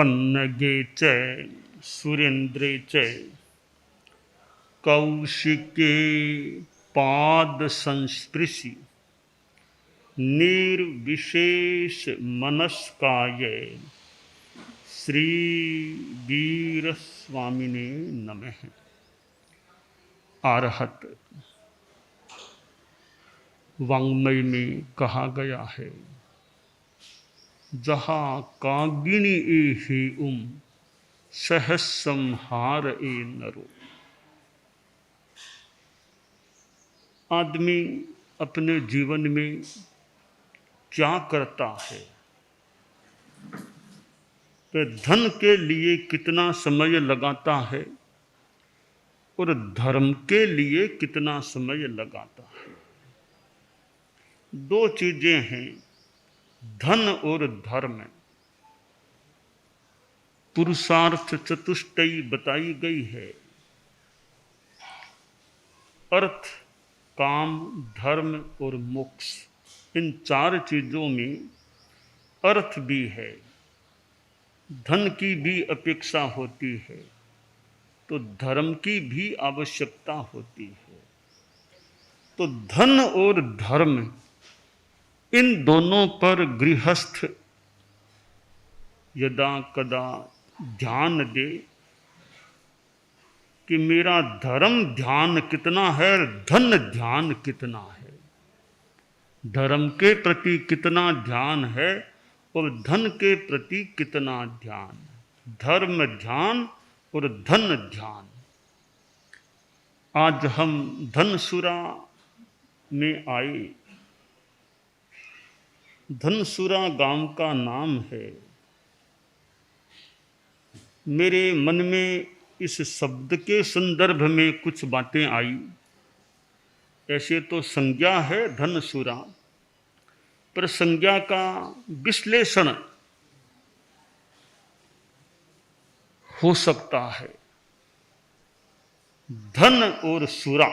पन्नगे च सुरेन्द्रे च कौशिके पाद संस्पृशि निर्विशेष मनस्काय श्री वीर स्वामिने नमः। आरहत वाङ्मय में कहा गया है, जहाँ कागिनी ए हे सहस संहार ए नरो। आदमी अपने जीवन में क्या करता है, वह धन के लिए कितना समय लगाता है और धर्म के लिए कितना समय लगाता है। दो चीजें हैं, धन और धर्म। पुरुषार्थ चतुष्टयी बताई गई है। अर्थ, काम, धर्म और मोक्ष, इन चार चीजों में अर्थ भी है, धन की भी अपेक्षा होती है, तो धर्म की भी आवश्यकता होती है। तो धन और धर्म, इन दोनों पर गृहस्थ यदा कदा ध्यान दे कि मेरा धर्म ध्यान कितना है, धन ध्यान कितना है, धर्म के प्रति कितना ध्यान है और धन के प्रति कितना ध्यान, धर्म ध्यान और धन ध्यान। आज हम धनसुरा में आए। धनसुरा गांव का नाम है। मेरे मन में इस शब्द के संदर्भ में कुछ बातें आई। ऐसे तो संज्ञा है धनसुरा, पर संज्ञा का विश्लेषण हो सकता है। धन और सुरा,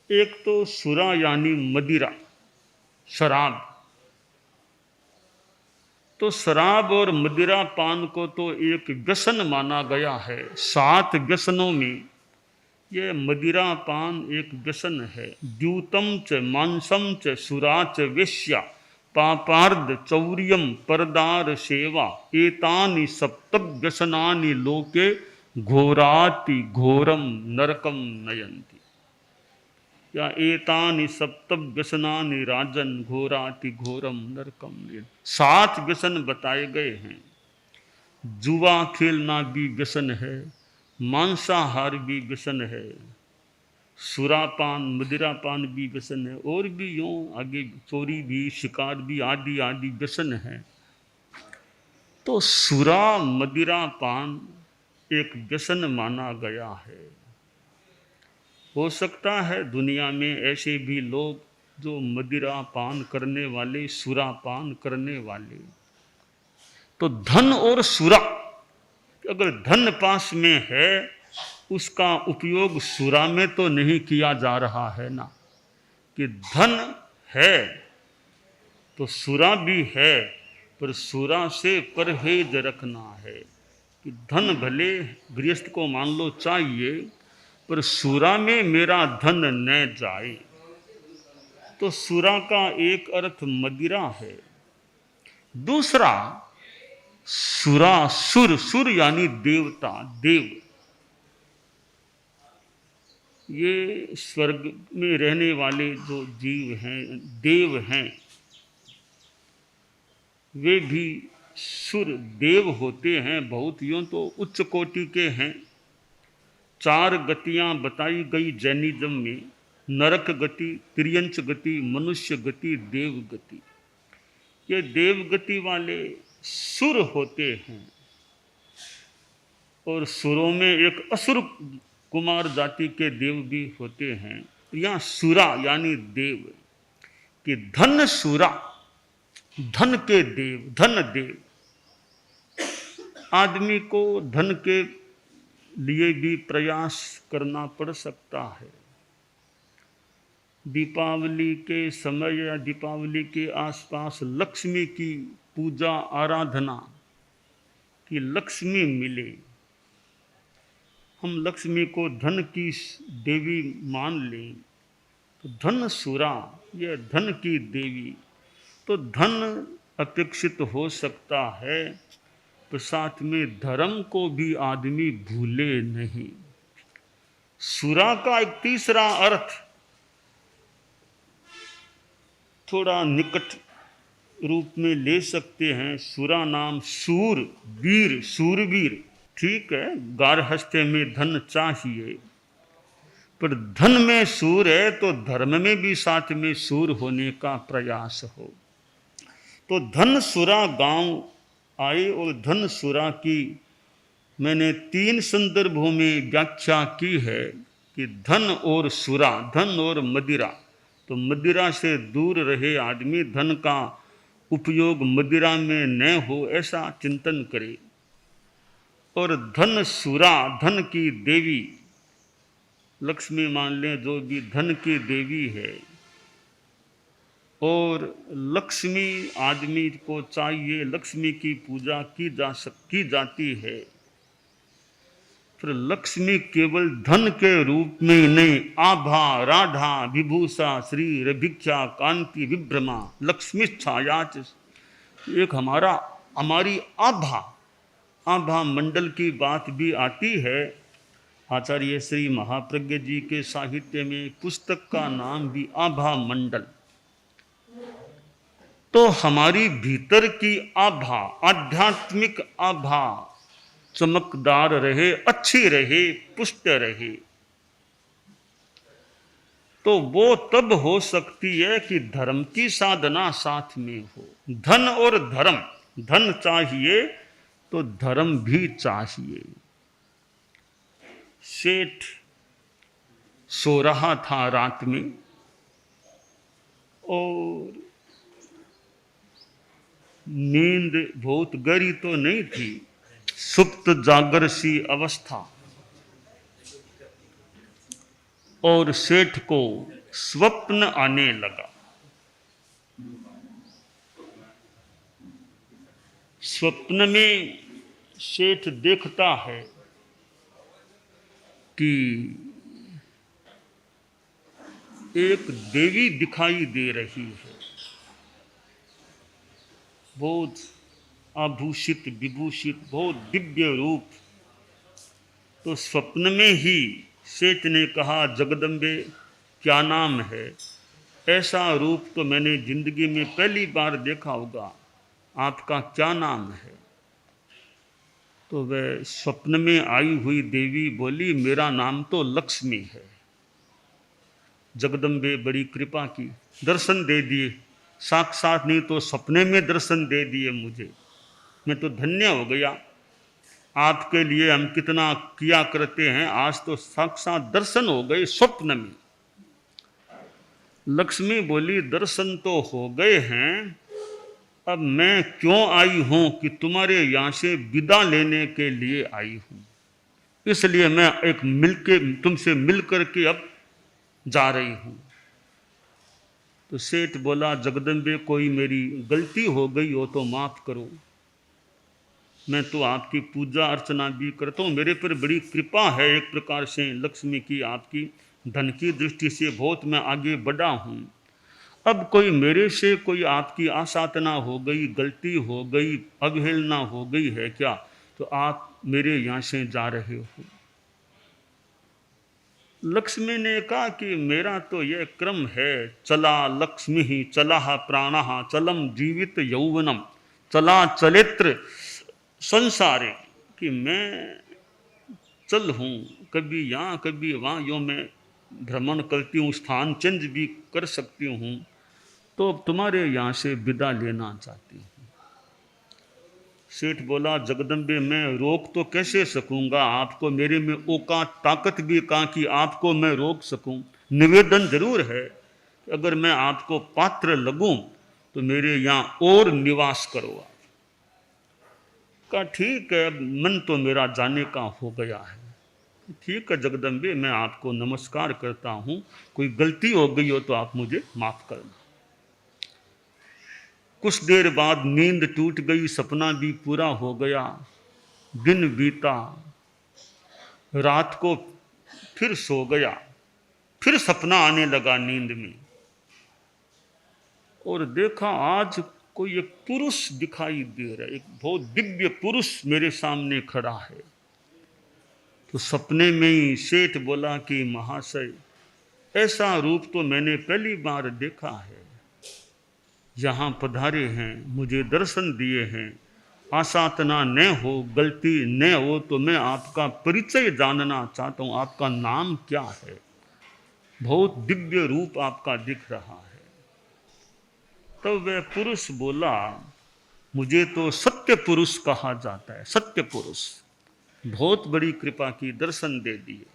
एक तो सुरा यानी मदिरा, शराब। तो शराब और मदिरा पान को तो एक व्यसन माना गया है। 7 व्यसनों में यह मदिरा पान एक व्यसन है। द्यूतम च मांसम च सुरा च वेश्या पापार्ध चौर्यम परदार सेवा एतानि सप्तव्यसनानि लोके घोराति घोरम नरकम नयन्ति। या एतानि सप्तव्यसनानि राजन घोराति घोरम नरकम नयन्ति। 7 व्यसन बताए गए हैं। जुआ खेलना भी व्यसन है, मांसाहार भी व्यसन है, सुरापान मदिरापान भी व्यसन है, और भी यूं आगे चोरी भी, शिकार भी, आदि आदि व्यसन है। तो सुरा मदिरापान एक व्यसन माना गया है। हो सकता है दुनिया में ऐसे भी लोग जो मदिरापान करने वाले, सुरापान करने वाले। तो धन और सुरा, अगर धन पास में है उसका उपयोग सुरा में तो नहीं किया जा रहा है ना, कि धन है तो सुरा भी है, पर सुरा से परहेज रखना है। कि धन भले गृहस्थ को मान लो चाहिए, पर सुरा में मेरा धन न जाए। तो सुरा का एक अर्थ मदिरा है। दूसरा सुरा, सुर, सुर यानी देवता, देव। ये स्वर्ग में रहने वाले जो जीव हैं, देव हैं, वे भी सुर देव होते हैं। बहुत यूं तो उच्च कोटि के हैं। 4 गतियां बताई गई जैनिज्म में, नरक गति, तिर्यंच गति, मनुष्य गति, देव गति। ये देव गति वाले सुर होते हैं। और सुरों में एक असुर कुमार जाति के देव भी होते हैं। यहाँ सुरा यानी देव, कि धन सुरा, धन के देव, धन देव। आदमी को धन के लिए भी प्रयास करना पड़ सकता है। दीपावली के समय या दीपावली के आसपास लक्ष्मी की पूजा आराधना कि लक्ष्मी मिले। हम लक्ष्मी को धन की देवी मान लें तो धन सुरा, यह धन की देवी, तो धन अपेक्षित हो सकता है, तो साथ में धर्म को भी आदमी भूले नहीं। सुरा का एक तीसरा अर्थ थोड़ा निकट रूप में ले सकते हैं। सुरा नाम सूर, वीर, सूरवीर, ठीक है, गारहस्थ्य में धन चाहिए, पर धन में सूर है तो धर्म में भी साथ में सूर होने का प्रयास हो। तो धन सुरा गांव आए, और धन सुरा की मैंने 3 संदर्भों में व्याख्या की है कि धन और सुरा, धन और मदिरा। तो मदिरा से दूर रहे आदमी, धन का उपयोग मदिरा में न हो ऐसा चिंतन करे। और धन सुरा, धन की देवी, लक्ष्मी मान लें जो भी धन की देवी है। और लक्ष्मी आदमी को चाहिए, लक्ष्मी की पूजा की जाती है। फिर लक्ष्मी केवल धन के रूप में ही नहीं, आभा, राधा, विभूषा, श्री, भिक्षा, कांति, विभ्रमा, लक्ष्मी छायाच, एक हमारी आभा मंडल की बात भी आती है। आचार्य श्री महाप्रज्ञ जी के साहित्य में पुस्तक का नाम भी आभा मंडल। तो हमारी भीतर की आभा, आध्यात्मिक आभा चमकदार रहे, अच्छी रहे, पुष्ट रहे, तो वो तब हो सकती है कि धर्म की साधना साथ में हो। धन और धर्म, धन चाहिए तो धर्म भी चाहिए। सेठ सो रहा था रात में, और नींद बहुत गहरी तो नहीं थी, सुप्त जागर सी अवस्था। और सेठ को स्वप्न आने लगा। स्वप्न में सेठ देखता है कि एक देवी दिखाई दे रही है, बहुत आभूषित विभूषित, बहुत दिव्य रूप। तो स्वप्न में ही सेठ ने कहा, जगदम्बे क्या नाम है? ऐसा रूप तो मैंने जिंदगी में पहली बार देखा होगा, आपका क्या नाम है? तो वह स्वप्न में आई हुई देवी बोली, मेरा नाम तो लक्ष्मी है। जगदम्बे बड़ी कृपा की, दर्शन दे दिए, साक्षात नहीं तो सपने में दर्शन दे दिए मुझे, मैं तो धन्य हो गया। आपके लिए हम कितना किया करते हैं, आज तो साक्षात दर्शन हो गए स्वप्न में। लक्ष्मी बोली, दर्शन तो हो गए हैं, अब मैं क्यों आई हूं कि तुम्हारे यहां से विदा लेने के लिए आई हूं, इसलिए मैं तुमसे मिल करके अब जा रही हूं। तो सेठ बोला, जगदम्बे कोई मेरी गलती हो गई हो तो माफ करो, मैं तो आपकी पूजा अर्चना भी करता हूँ, मेरे पर बड़ी कृपा है एक प्रकार से लक्ष्मी की, आपकी धन की दृष्टि से बहुत मैं आगे बढ़ा हूँ। अब कोई मेरे से कोई आपकी आसाधना हो गई, गलती हो गई, अवहेलना हो गई है क्या, तो आप मेरे यहाँ से जा रहे हो? लक्ष्मी ने कहा कि मेरा तो यह क्रम है, चला लक्ष्मी ही चला प्राणः चलम जीवित यौवनम चला चलित्र संसारे, कि मैं चल हूँ, कभी यहाँ कभी वहाँ, यूँ मैं भ्रमण करती हूँ, स्थान चेंज भी कर सकती हूँ, तो तुम्हारे यहाँ से विदा लेना चाहती हूँ। सेठ बोला, जगदम्बे मैं रोक तो कैसे सकूंगा आपको, मेरे में औकात ताकत भी कहाँ कि आपको मैं रोक सकूं। निवेदन जरूर है कि अगर मैं आपको पात्र लगूं तो मेरे यहाँ और निवास करो आप। कहा ठीक है, मन तो मेरा जाने का हो गया है, ठीक है जगदम्बे मैं आपको नमस्कार करता हूँ, कोई गलती हो गई हो तो आप मुझे माफ करना। कुछ देर बाद नींद टूट गई, सपना भी पूरा हो गया। दिन बीता, रात को फिर सो गया, फिर सपना आने लगा नींद में, और देखा आज कोई एक पुरुष दिखाई दे रहा है, एक बहुत दिव्य पुरुष मेरे सामने खड़ा है। तो सपने में ही सेठ बोला कि महाशय, ऐसा रूप तो मैंने पहली बार देखा है। यहाँ पधारे हैं, मुझे दर्शन दिए हैं, आसातना न हो, गलती न हो तो मैं आपका परिचय जानना चाहता हूँ, आपका नाम क्या है? बहुत दिव्य रूप आपका दिख रहा है। तब वह पुरुष बोला, मुझे तो सत्य पुरुष कहा जाता है, सत्य पुरुष। बहुत बड़ी कृपा की, दर्शन दे दिए।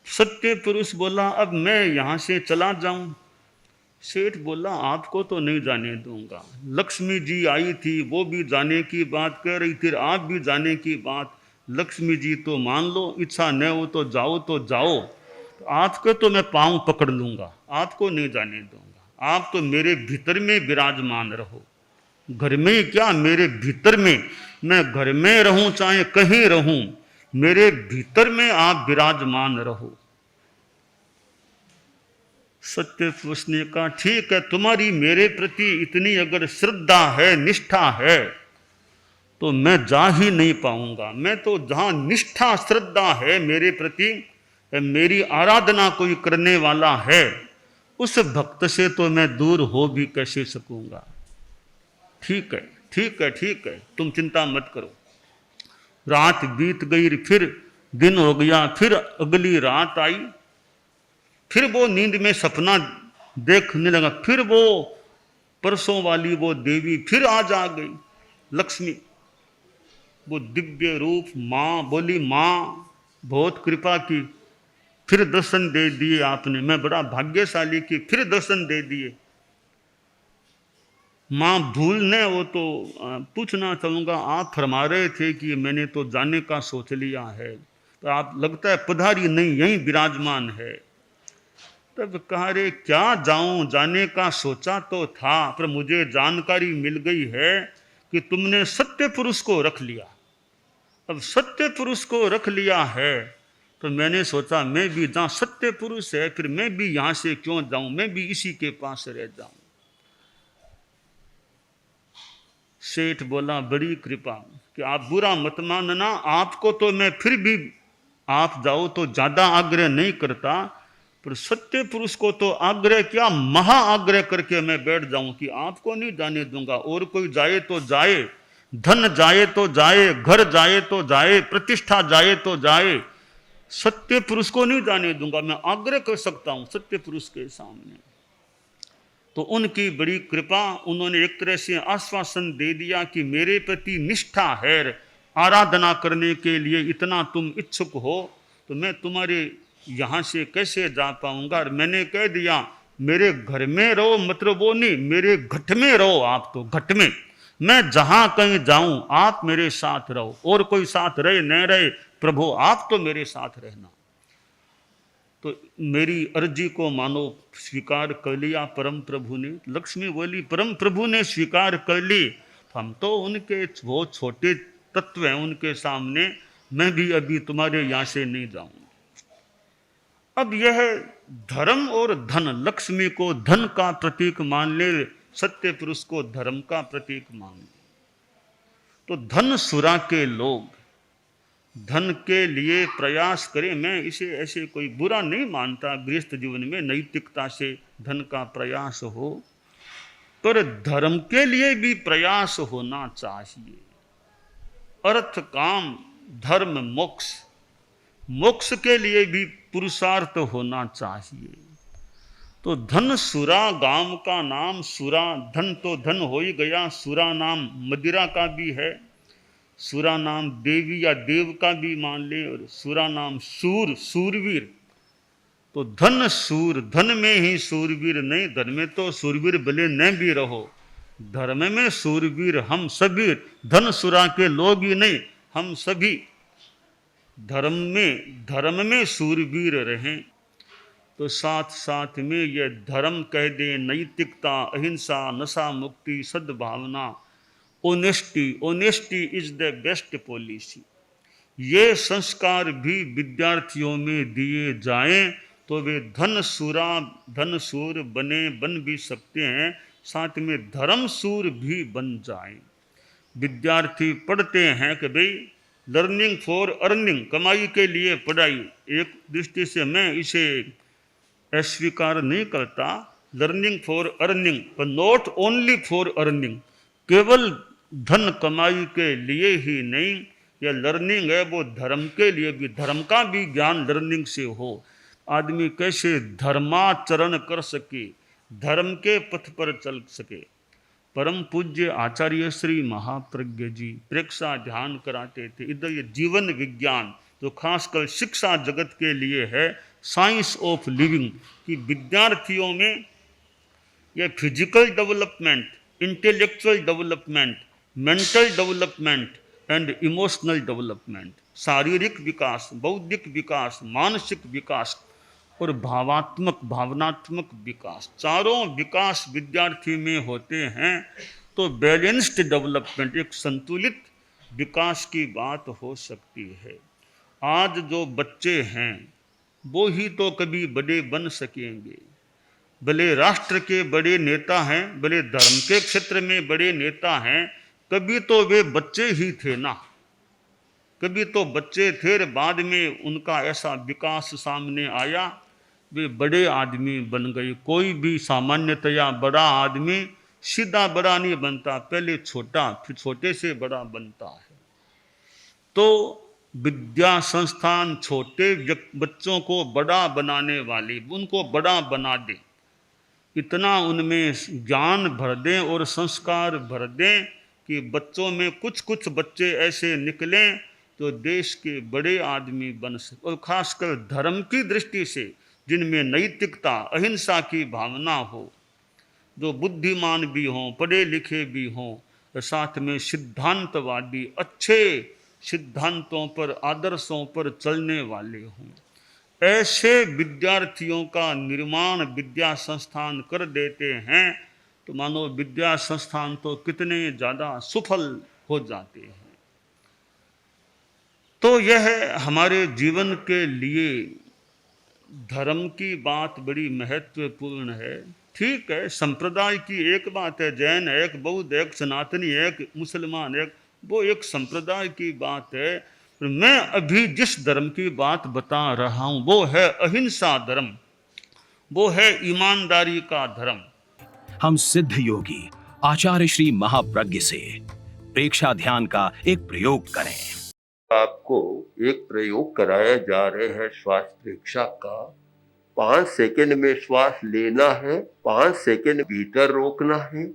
सत्य पुरुष बोला, अब मैं यहां से चला जाऊं? सेठ बोला, आपको तो नहीं जाने दूंगा। लक्ष्मी जी आई थी, वो भी जाने की बात कह रही थी, आप भी जाने की बात। लक्ष्मी जी तो मान लो, इच्छा न हो तो जाओ तो जाओ, तो आपके तो मैं पांव पकड़ लूंगा, आपको नहीं जाने दूंगा। आप तो मेरे भीतर में विराजमान रहो, घर में क्या, मेरे भीतर में। मैं घर में रहूं चाहे कहीं रहूं, मेरे भीतर में आप विराजमान रहो। सत्य पुरुष ने कहा, ठीक है, तुम्हारी मेरे प्रति इतनी अगर श्रद्धा है, निष्ठा है, तो मैं जा ही नहीं पाऊंगा। मैं तो जहां निष्ठा श्रद्धा है मेरे प्रति, मेरी आराधना कोई करने वाला है, उस भक्त से तो मैं दूर हो भी कैसे सकूंगा। ठीक है, ठीक है, ठीक है, तुम चिंता मत करो। रात बीत गई, फिर दिन हो गया, फिर अगली रात आई, फिर वो नींद में सपना देखने लगा, फिर वो परसों वाली वो देवी फिर आज आ गई, लक्ष्मी। वो दिव्य रूप, माँ बोली, माँ बहुत कृपा की, फिर दर्शन दे दिए आपने, मैं बड़ा भाग्यशाली की, फिर दर्शन दे दिए। माँ भूलने वो तो पूछना चाहूँगा, आप फरमा रहे थे कि मैंने तो जाने का सोच लिया है, तो आप लगता है पधारी नहीं, यहीं विराजमान है। तब कहा, रे क्या जाऊं, जाने का सोचा तो था, पर मुझे जानकारी मिल गई है कि तुमने सत्य पुरुष को रख लिया। अब सत्य पुरुष को रख लिया है तो मैंने सोचा मैं भी, जहां सत्य पुरुष है फिर मैं भी यहां से क्यों जाऊं, मैं भी इसी के पास रह जाऊं। सेठ बोला, बड़ी कृपा कि आप बुरा मत मानना, आपको तो मैं फिर भी आप जाओ तो ज्यादा आग्रह नहीं करता, पर सत्य पुरुष को तो आग्रह क्या, महा आग्रह करके मैं बैठ जाऊं कि आपको नहीं जाने दूंगा। और कोई जाए तो जाए, धन जाए तो जाए, घर जाए तो जाए, प्रतिष्ठा जाए तो जाए, सत्य पुरुष को नहीं जाने दूंगा। मैं आग्रह कर सकता हूं सत्य पुरुष के सामने। तो उनकी बड़ी कृपा, उन्होंने एक तरह से आश्वासन दे दिया कि मेरे प्रति निष्ठा है, आराधना करने के लिए इतना तुम इच्छुक हो, तो मैं तुम्हारे यहाँ से कैसे जा पाऊंगा। और मैंने कह दिया, मेरे घर में रहो, मतलब वो नहीं, मेरे घट में रहो, आप तो घट में, मैं जहां कहीं जाऊं आप मेरे साथ रहो, और कोई साथ रहे न रहे, प्रभु आप तो मेरे साथ रहना। तो मेरी अर्जी को मानो स्वीकार कर लिया परम प्रभु ने। लक्ष्मी बोली, परम प्रभु ने स्वीकार कर ली, हम तो उनके वो छोटे तत्व हैं, उनके सामने मैं भी अभी तुम्हारे यहाँ से नहीं जाऊंगा। अब यह धर्म और धन, लक्ष्मी को धन का प्रतीक मान ले, सत्य पुरुष को धर्म का प्रतीक मान ले। तो धन सुरा के लोग धन के लिए प्रयास करें, मैं इसे ऐसे कोई बुरा नहीं मानता, गृहस्थ जीवन में नैतिकता से धन का प्रयास हो, पर धर्म के लिए भी प्रयास होना चाहिए। अर्थ काम धर्म मोक्ष, मोक्ष के लिए भी पुरुषार्थ होना चाहिए। तो धन सुरा, गांव का नाम सुरा, धन तो धन हो ही गया, सुरा नाम मदिरा का भी है, सुरा नाम देवी या देव का भी मान ले, और सुरा नाम सूर, सूरवीर। तो धन सूर, धन में ही सूरवीर नहीं, धन में तो सूरवीर भले न भी रहो, धर्म में सूरवीर हम सभी, धन सुरा के लोग ही नहीं, हम सभी धर्म में सूरवीर रहें। तो साथ साथ में यह धर्म कह दे, नैतिकता, अहिंसा, नशा मुक्ति, सद्भावना, honesty, honesty is the best policy. ये संस्कार भी विद्यार्थियों में दिए जाएं तो वे धनसूर बन भी सकते हैं, साथ में धर्मसूर भी बन जाएं। विद्यार्थी पढ़ते हैं कि भाई लर्निंग फॉर अर्निंग, कमाई के लिए पढ़ाई, एक दृष्टि से मैं इसे अस्वीकार नहीं करता, लर्निंग फॉर अर्निंग, पर नॉट ओनली फॉर अर्निंग, केवल धन कमाई के लिए ही नहीं, यह लर्निंग है वो धर्म के लिए भी, धर्म का भी ज्ञान लर्निंग से हो। आदमी कैसे धर्माचरण कर सके, धर्म के पथ पर चल सके। परम पूज्य आचार्य श्री महाप्रज्ञ जी प्रेक्षा ध्यान कराते थे। इधर ये जीवन विज्ञान जो खासकर शिक्षा जगत के लिए है, साइंस ऑफ लिविंग, कि विद्यार्थियों में ये physical development, intellectual development, mental development and emotional development, शारीरिक विकास, बौद्धिक विकास, मानसिक विकास और भावनात्मक विकास, चारों विकास विद्यार्थी में होते हैं तो बैलेंस्ड डेवलपमेंट, एक संतुलित विकास की बात हो सकती है। आज जो बच्चे हैं वो ही तो कभी बड़े बन सकेंगे। भले राष्ट्र के बड़े नेता हैं, भले धर्म के क्षेत्र में बड़े नेता हैं, कभी तो वे बच्चे ही थे ना, कभी तो बच्चे थे, बाद में उनका ऐसा विकास सामने आया, वे बड़े आदमी बन गए। कोई भी सामान्यतया बड़ा आदमी सीधा बड़ा नहीं बनता, पहले छोटा फिर छोटे से बड़ा बनता है। तो विद्या संस्थान छोटे बच्चों को बड़ा बनाने वाली, उनको बड़ा बना दे, इतना उनमें ज्ञान भर दें और संस्कार भर दें कि बच्चों में कुछ कुछ बच्चे ऐसे निकलें तो देश के बड़े आदमी बन सके। और खासकर धर्म की दृष्टि से जिनमें नैतिकता, अहिंसा की भावना हो, जो बुद्धिमान भी हों, पढ़े लिखे भी हों, साथ में सिद्धांतवादी, अच्छे सिद्धांतों पर, आदर्शों पर चलने वाले हों, ऐसे विद्यार्थियों का निर्माण विद्या संस्थान कर देते हैं तो मानो विद्या संस्थान तो कितने ज़्यादा सफल हो जाते हैं। तो यह हमारे जीवन के लिए धर्म की बात बड़ी महत्वपूर्ण है। ठीक है, संप्रदाय की एक बात है, जैन एक, बौद्ध एक, सनातनी एक, मुसलमान एक, वो एक संप्रदाय की बात है। मैं अभी जिस धर्म की बात बता रहा हूं वो है अहिंसा धर्म, वो है ईमानदारी का धर्म। हम सिद्ध योगी आचार्य श्री महाप्रज्ञ से प्रेक्षा ध्यान का एक प्रयोग करें। आपको एक प्रयोग कराया जा रहे हैं श्वास प्रेक्षा का। 5 सेकंड में श्वास लेना है, 5 सेकंड भीतर रोकना है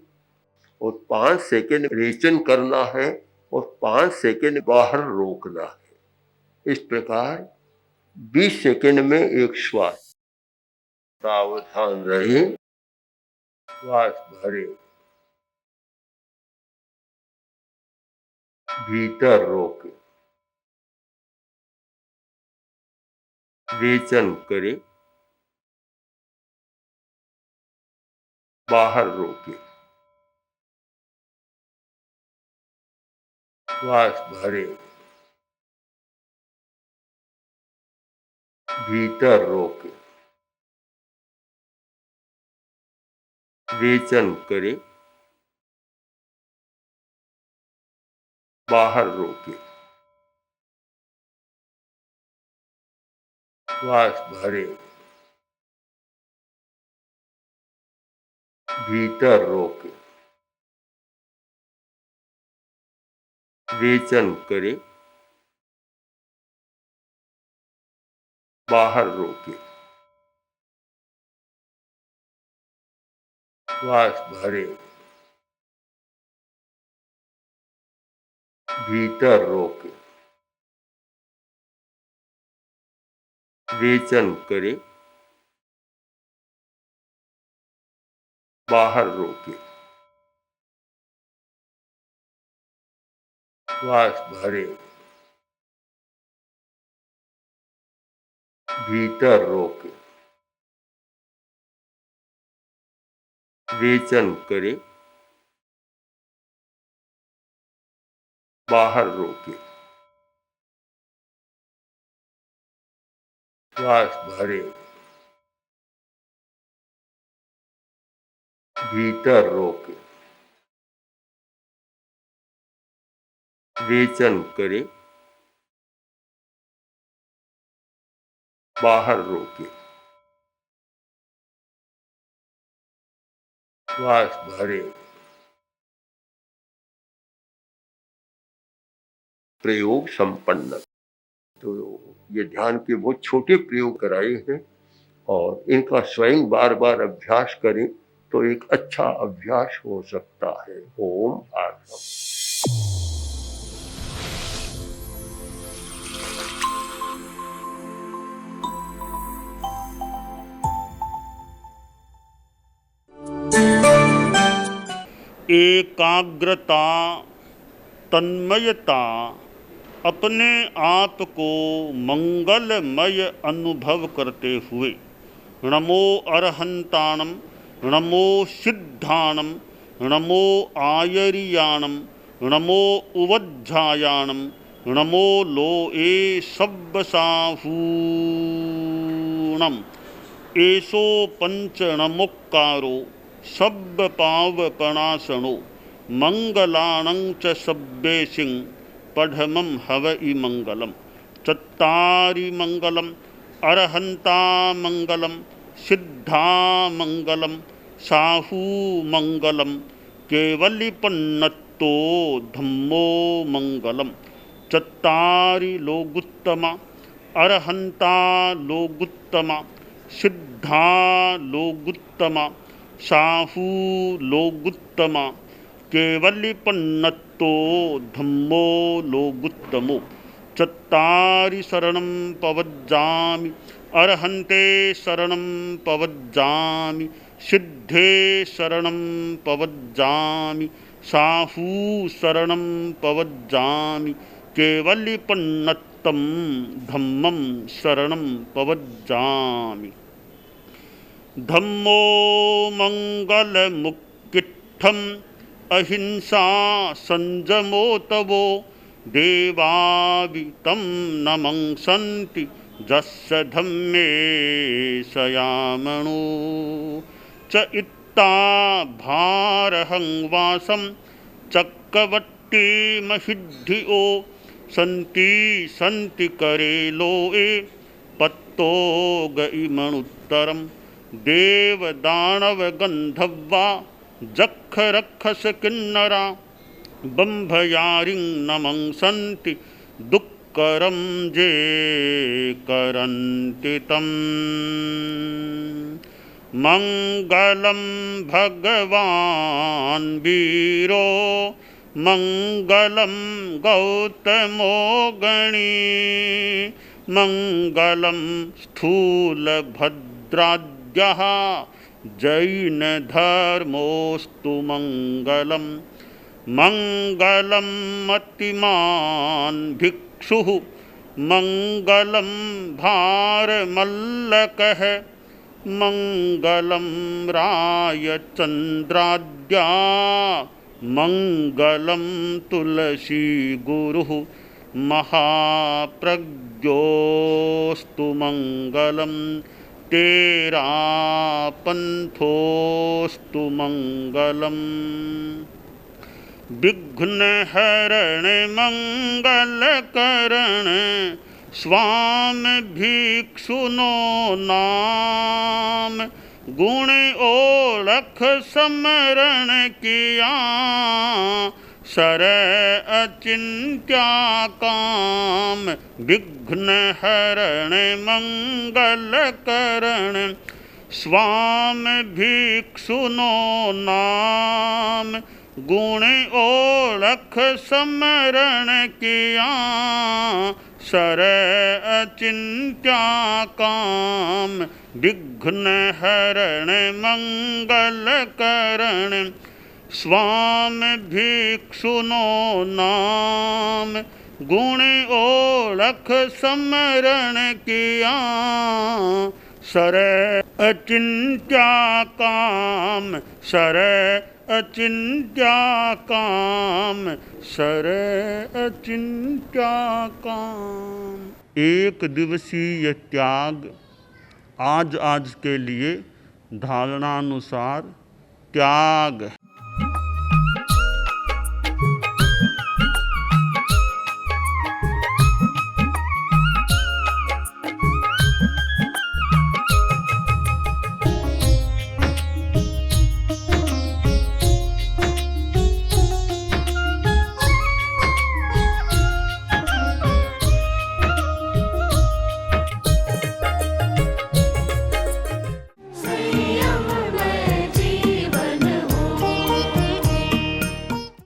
और 5 सेकंड रेचन करना है और 5 सेकंड बाहर रोकना है। इस प्रकार 20 सेकंड में एक श्वास। सावधान रहे, श्वास भरे, भीतर रोके, रेचन करे, बाहर रोके, श्वास भरे, भीतर रोके, रेचन करे, बाहर रोके, श्वास भरे, भीतर रोके, रेचन करे, बाहर रोके, श्वास भरे, भीतर रोके, रेचन करे, बाहर रोके, श्वास भरे, भीतर रोके, रेचन करे, बाहर रोके, श्वास भरे, भीतर रोके, रेचन करे, बाहर रोके, श्वास भरे। प्रयोग संपन्न। तो ये ध्यान के बहुत छोटे प्रयोग कराए हैं और इनका स्वयं बार बार अभ्यास करें तो एक अच्छा अभ्यास हो सकता है। ओम आर्षम। एकाग्रता, तन्मयता, अपने आप को मंगलमय अनुभव करते हुए नमो अरहंताणम, नमो सिद्धाणम, नमो आयरियाणम, नमो उवज्झायाणम, नमो लोए सब्बसाहूणम, एसो पंचणमुक्कारो सब्ब पावपणासनो मंगलाणं च सब्बेसिं पढ़मं हवइ मंगलम। चत्तारि मंगलम, अरहंता मंगलम, सिद्धा मंगलम, साहू मंगलम, केवलिपन्नत्तो धम्मो मंगलम। चत्तारि लोगुत्तमा, अरहंता लोगुत्तमा, सिद्धा लोगुत्तमा, साहू लोगुत्तमा, केवलिपन्नत्तो धम्मो लोगुत्तमो। चत्तारि शरणं पवज्जामि, अरहन्ते शरणं पवज्जामि, सिद्धे शरणं पवज्जामि, साहू शरणं पवज्जामि, केवलिपन्नत्तं धम्मं शरणं पवज्जामि। धम्मो मंगलमुक्किट्ठम् अहिंसा संजमो तवो देवावितं नमंसन्ति जस्य धम्मे सयामणो। च इत्ता भारहं वासं चक्रवट्टी महिद्धियो सन्ति सन्ति करे लोए पत्तो गइमणुत्तरम्। देव दानव गंधर्वा जख रक्षस किन्नरा बंभयारिं नमंसन्ति दुक्करं जे करन्ति तम्। मंगलं भगवान् वीरो मंगलं गौतमो गणी मंगलं स्थूलभद्राद्यः जैनधर्मोऽस्तु मंगलम्। मंगलं मतिमान् भिक्षुः मंगलं भारमल्लकः मंगलं रायचन्द्राद्या मंगलं तुलसी गुरुः महाप्रज्ञोऽस्तु मंगलम्। तेरा पंथोऽस्तु मंगलम्। विघ्नहरण मंगलकरण स्वामी भिक्षुनो नाम गुण ओळख समरण किया सर अचिंत्या काम। विघ्नहरण मंगलकरण स्वामी भिक्षुनो नाम गुण ओळख समरण किया सर अचिंत्या काम। विघ्नहरण मंगलकरण स्वामी भिक्षुनो नाम गुण ओळख समरण किया सर अचिंत्या काम। सर अचिंत्या काम, सर अचिंत्या काम। एक दिवसीय त्याग, आज के लिए धारणानुसार त्याग